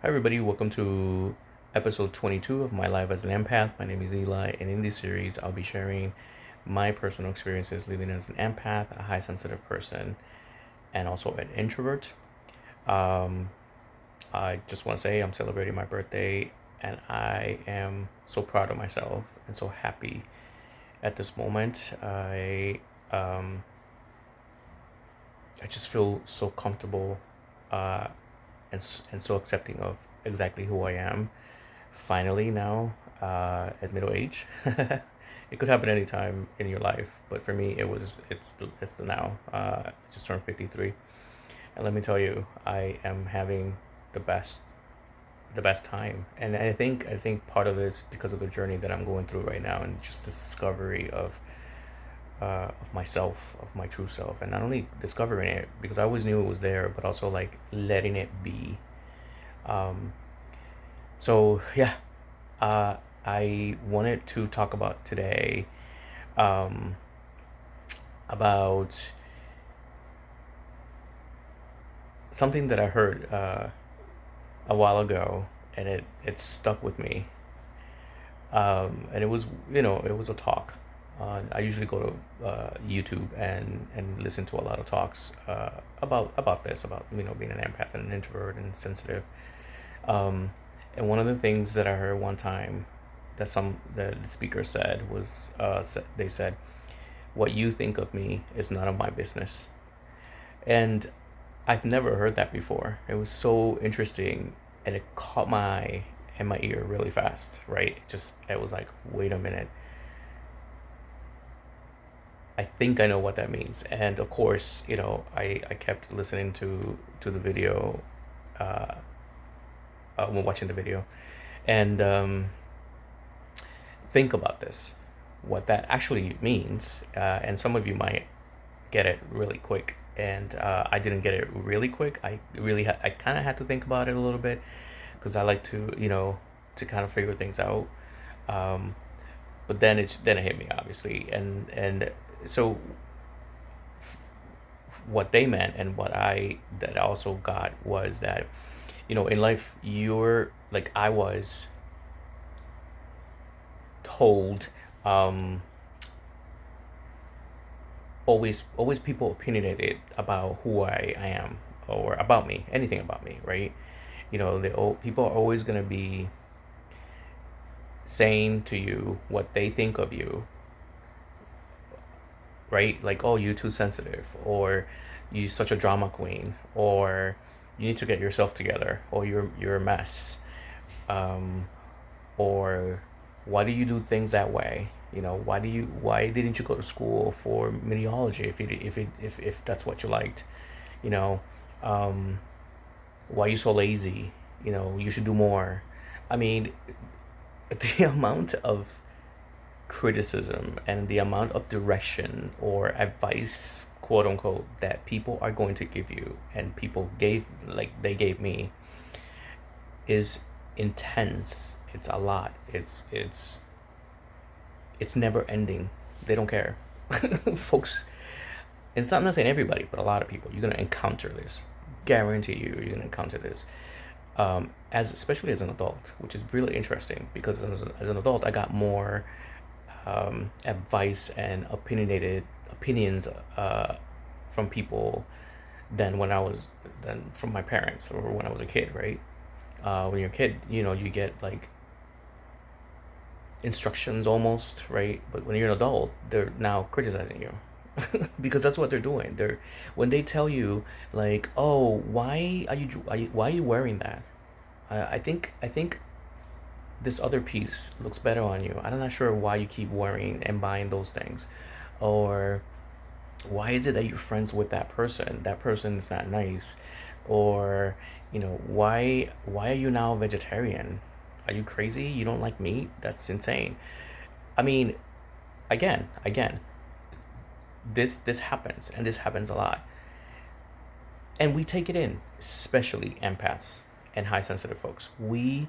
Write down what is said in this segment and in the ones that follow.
Hi, everybody. Welcome to episode 22 of My Life as an Empath. My name is Eli, and in this series, I'll be sharing my personal experiences living as an empath, a high sensitive person, and also an introvert. Um, I just want to say I'm celebrating my birthday, and I am so proud of myself and so happy at this moment. Um, I just feel so comfortable uh, and so accepting of exactly who I am finally now at middle age. It could happen anytime in your life, but for me, it's the now. I just turned 53, and let me tell you, I am having the best the best time, and I think part of it is because of the journey that I'm going through right now, and just the discovery of myself, of my true self, and not only discovering it because I always knew it was there, but also like letting it be. Um, so yeah, Uh, I wanted to talk about today um, about something that I heard a while ago, and it stuck with me. And it was it was a talk. I usually go to YouTube and listen to a lot of talks about this about being an empath and an introvert and sensitive. Um, and one of the things that I heard one time that the speaker said was they said, what you think of me is none of my business. And I've never heard that before. It was so interesting, and it caught my eye and my ear really fast, right? It was like, wait a minute. I think I know what that means. And of course, I kept listening to the video, uh, when watching the video, and think about this, what that actually means. And some of you might get it really quick, and I didn't get it really quick. I kind of had to think about it a little bit because I like to kind of figure things out. Um, but then it hit me, obviously, and so what they meant and what I that I also got was that in life you're like I was told, um, always people opinionated about who I am, or about me, anything about me, right? People are always going to be saying to you what they think of you, right? Like, oh, you too sensitive, or you such a drama queen, or you need to get yourself together, or you're a mess, um, or why do you do things that way? Why didn't you go to school for meteorology if that's what you liked? You know, um, why are you so lazy? You should do more. I mean, the amount of criticism and the amount of direction or advice, quote unquote, that people are going to give you, and people they gave me, is intense. It's a lot. It's never ending. They don't care. Folks, it's not, I'm not saying everybody, but a lot of people, you're gonna encounter this. Guarantee you're gonna encounter this. As especially as an adult, which is really interesting because as an adult, I got more advice and opinionated opinions from people than from my parents or when I was a kid, right? When you're a kid, you get like instructions almost, right? But when you're an adult, they're now criticizing you because that's what they're doing. They're When they tell you like, "Oh, why are you wearing that? I think this other piece looks better on you. I'm not sure why you keep wearing and buying those things." Or why is it that you're friends with that person? That person is not nice. Or, why are you now a vegetarian? Are you crazy? You don't like meat? That's insane. I mean, again, this happens, and this happens a lot. And we take it in, especially empaths and high sensitive folks. We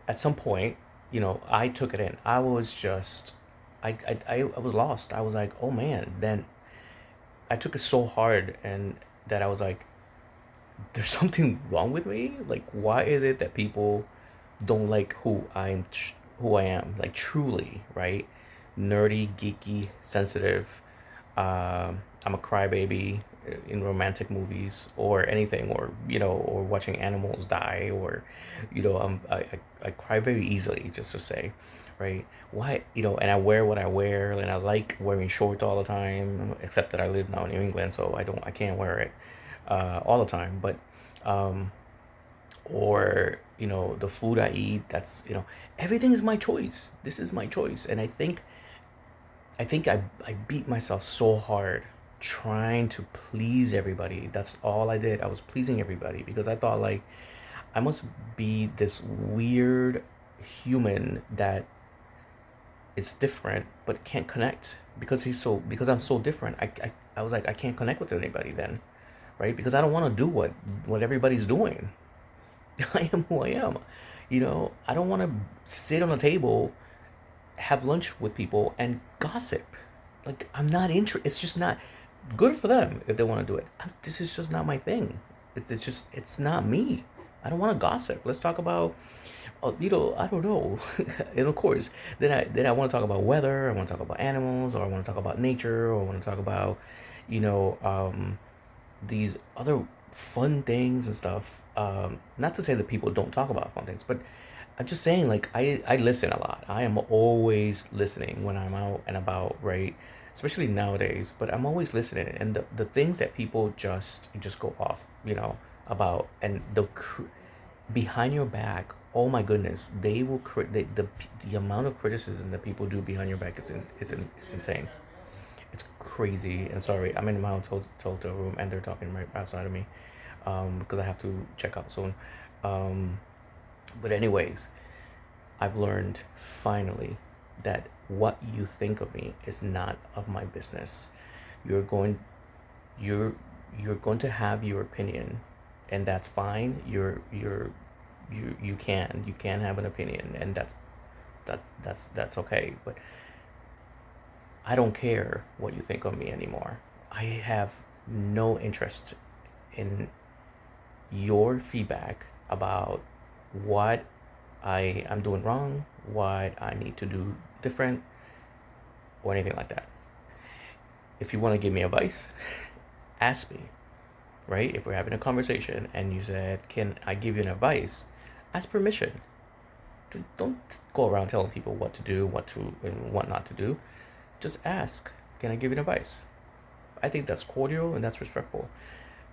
At some point, I took it in. I was just I was lost. I was like, oh man. Then I took it so hard, and that I was like, there's something wrong with me. Like, why is it that people don't like who I am, like truly, right? Nerdy, geeky, sensitive. I'm a crybaby in romantic movies or anything, or or watching animals die, or I cry very easily, just to say, right? Why, and I wear what I wear, and I like wearing shorts all the time, except that I live now in New England, so I can't wear it all the time, but um, or the food I eat, that's everything is my choice. This is my choice, and I beat myself so hard trying to please everybody. That's all I did. I was pleasing everybody because I thought, like, I must be this weird human that is different but can't connect because I'm so different. I was like, I can't connect with anybody then, right? Because I don't want to do what everybody's doing. I am who I am. I don't want to sit on a table, have lunch with people, and gossip. Like, I'm not interested. It's just not good for them if they want to do it. This is just not my thing. It's not me. I don't want to gossip. Let's talk about, I don't know. And of course, then I want to talk about weather. I want to talk about animals, or I want to talk about nature, or I want to talk about, you know, um, these other fun things and stuff. Not to say that people don't talk about fun things, but I'm just saying, like, I listen a lot. I am always listening when I'm out and about, right? Especially nowadays, but I'm always listening. And the things that people just go off, about, and behind your back, oh my goodness, they will the amount of criticism that people do behind your back it's insane. It's crazy. And sorry, I'm in my own hotel room, and they're talking right outside of me, because I have to check out soon. Um, but anyways, I've learned finally that what you think of me is not of my business. You're going, you're you're going to have your opinion, and that's fine. You can have an opinion, and that's okay. But I don't care what you think of me anymore. I have no interest in your feedback about what I am doing wrong, what I need to do different, or anything like that. If you want to give me advice, ask me, right? If we're having a conversation and you said, "Can I give you an advice?" Ask permission. Don't go around telling people what to do, what to and what not to do. Just ask, "Can I give you advice?" I think that's cordial and that's respectful.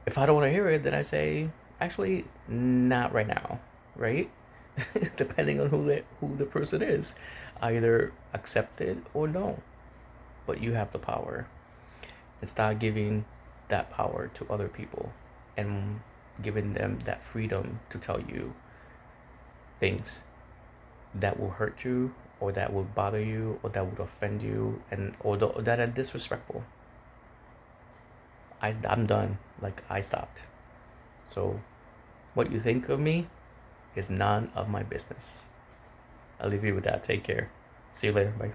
If I don't want to hear it, then I say, "Actually, not right now," right? Depending on who the person is, either accept it or no. But you have the power, and start giving that power to other people, and giving them that freedom to tell you things that will hurt you, or that will bother you, or that would offend you, and or that are disrespectful. I'm done. Like, I stopped. So what you think of me is none of my business. I'll leave you with that. Take care. See you later. Bye.